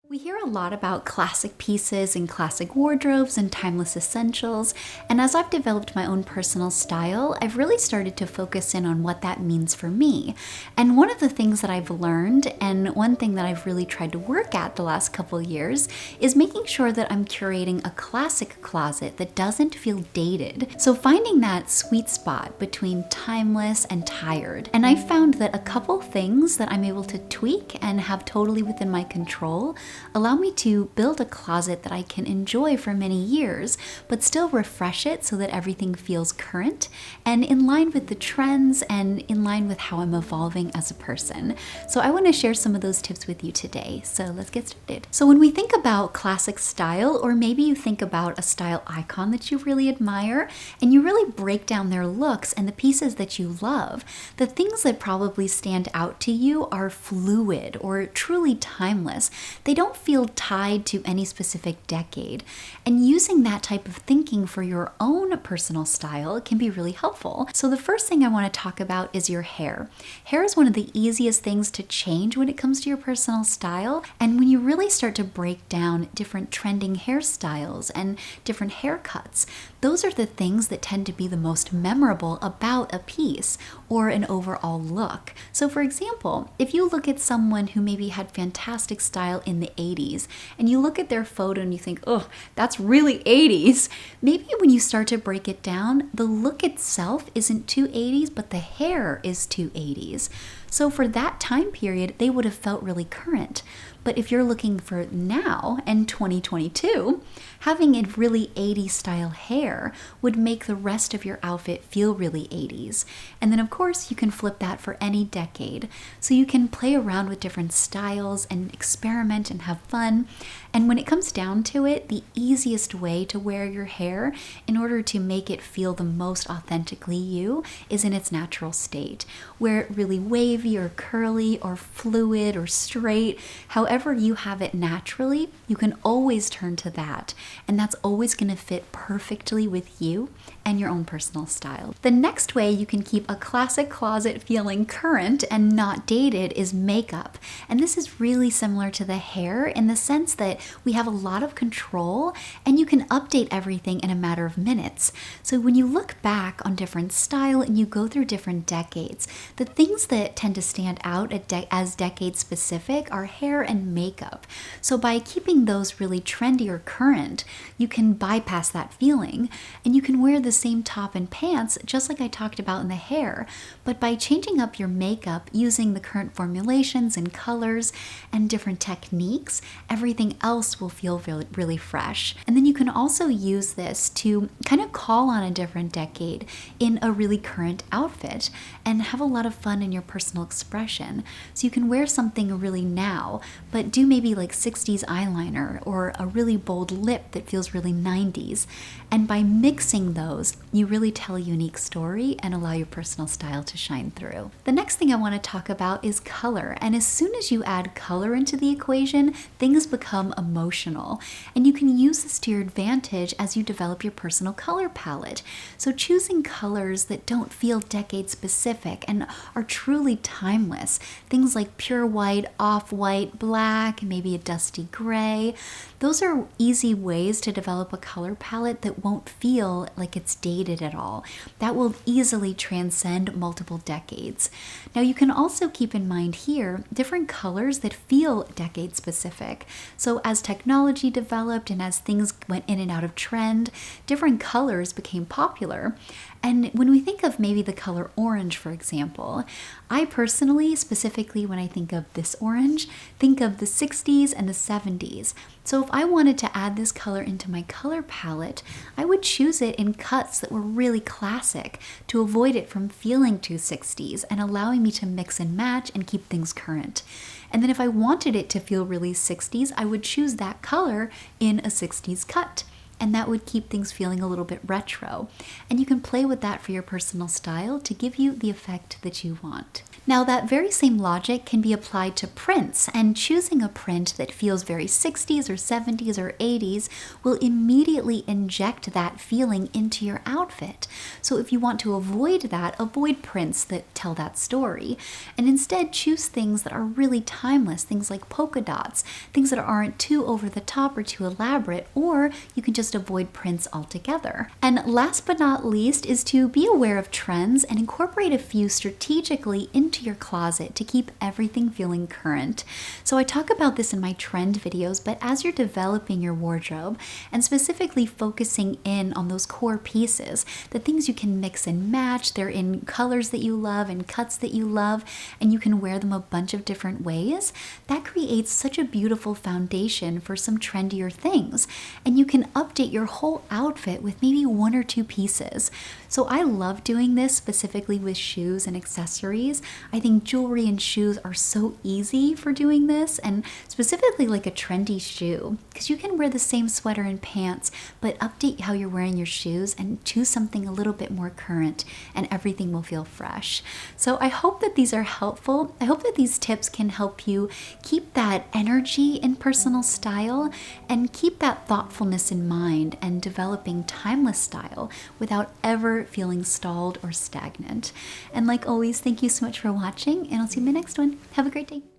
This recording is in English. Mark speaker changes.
Speaker 1: We hear a lot about classic pieces and classic wardrobes and timeless essentials, and as I've developed my own personal style, I've really started to focus in on what that means for me. And one of the things that I've learned, and one thing that I've really tried to work at the last couple years, is making sure that I'm curating a classic closet that doesn't feel dated. So finding that sweet spot between timeless and tired. And I found that a couple things that I'm able to tweak and have totally within my control allow me to build a closet that I can enjoy for many years, but still refresh it so that everything feels current and in line with the trends and in line with how I'm evolving as a person. So I want to share some of those tips with you today. So let's get started. So when we think about classic style, or maybe you think about a style icon that you really admire, and you really break down their looks and the pieces that you love, the things that probably stand out to you are fluid or truly timeless. They don't feel tied to any specific decade. And using that type of thinking for your own personal style can be really helpful. So the first thing I want to talk about is your hair. Hair is one of the easiest things to change when it comes to your personal style. And when you really start to break down different trending hairstyles and different haircuts, those are the things that tend to be the most memorable about a piece or an overall look. So for example, if you look at someone who maybe had fantastic style in the 80s and you look at their photo and you think, oh, that's really 80s, maybe when you start to break it down, the look itself isn't too 80s, but the hair is too 80s. So for that time period, they would have felt really current. But if you're looking for now and 2022, having a really 80s style hair would make the rest of your outfit feel really 80s. And then of course you can flip that for any decade. So you can play around with different styles and experiment and have fun. And when it comes down to it, the easiest way to wear your hair in order to make it feel the most authentically you is in its natural state, where it really wavy or curly or fluid or straight, however you have it naturally, you can always turn to that. And that's always going to fit perfectly with you and your own personal style. The next way you can keep a classic closet feeling current and not dated is makeup. And this is really similar to the hair in the sense that we have a lot of control and you can update everything in a matter of minutes. So when you look back on different style and you go through different decades, the things that tend to stand out as decade specific are hair and makeup. So by keeping those really trendy or current, you can bypass that feeling and you can wear the same top and pants just like I talked about in the hair, but by changing up your makeup using the current formulations and colors and different techniques, everything else will feel really fresh. And then you can also use this to kind of call on a different decade in a really current outfit and have a lot of fun in your personal expression. So you can wear something really now, but do maybe like 60s eyeliner or a really bold lip that feels really 90s. And by mixing those, you really tell a unique story and allow your personal style to shine through. The next thing I want to talk about is color. And as soon as you add color into the equation, things become emotional. And you can use this to your advantage as you develop your personal color palette. So choosing colors that don't feel decade specific and are truly timeless. Things like pure white, off-white, black, maybe a dusty gray. Those are easy ways to develop a color palette that won't feel like it's dated at all. That will easily transcend multiple decades. Now you can also keep in mind here different colors that feel decade specific. So as technology developed and as things went in and out of trend, different colors became popular. And when we think of maybe the color orange, for example, I personally, specifically when I think of this orange, think of the 60s and the 70s. So if I wanted to add this color into my color palette, I would choose it in cuts that were really classic to avoid it from feeling too 60s and allowing me to mix and match and keep things current. And then if I wanted it to feel really 60s, I would choose that color in a 60s cut. And that would keep things feeling a little bit retro. And you can play with that for your personal style to give you the effect that you want. Now, that very same logic can be applied to prints, and choosing a print that feels very 60s or 70s or 80s will immediately inject that feeling into your outfit. So if you want to avoid that, avoid prints that tell that story, and instead choose things that are really timeless, things like polka dots, things that aren't too over the top or too elaborate, or you can just avoid prints altogether. And last but not least is to be aware of trends and incorporate a few strategically into your closet to keep everything feeling current. So I talk about this in my trend videos, but as you're developing your wardrobe and specifically focusing in on those core pieces, the things you can mix and match, they're in colors that you love and cuts that you love, and you can wear them a bunch of different ways, that creates such a beautiful foundation for some trendier things. And you can update your whole outfit with maybe one or two pieces. So I love doing this specifically with shoes and accessories. I think jewelry and shoes are so easy for doing this, and specifically like a trendy shoe, because you can wear the same sweater and pants, but update how you're wearing your shoes and choose something a little bit more current, and everything will feel fresh. So I hope that these are helpful. I hope that these tips can help you keep that energy in personal style and keep that thoughtfulness in mind and developing timeless style without ever feeling stalled or stagnant. And like always, thank you so much for watching, and I'll see you in the next one. Have a great day.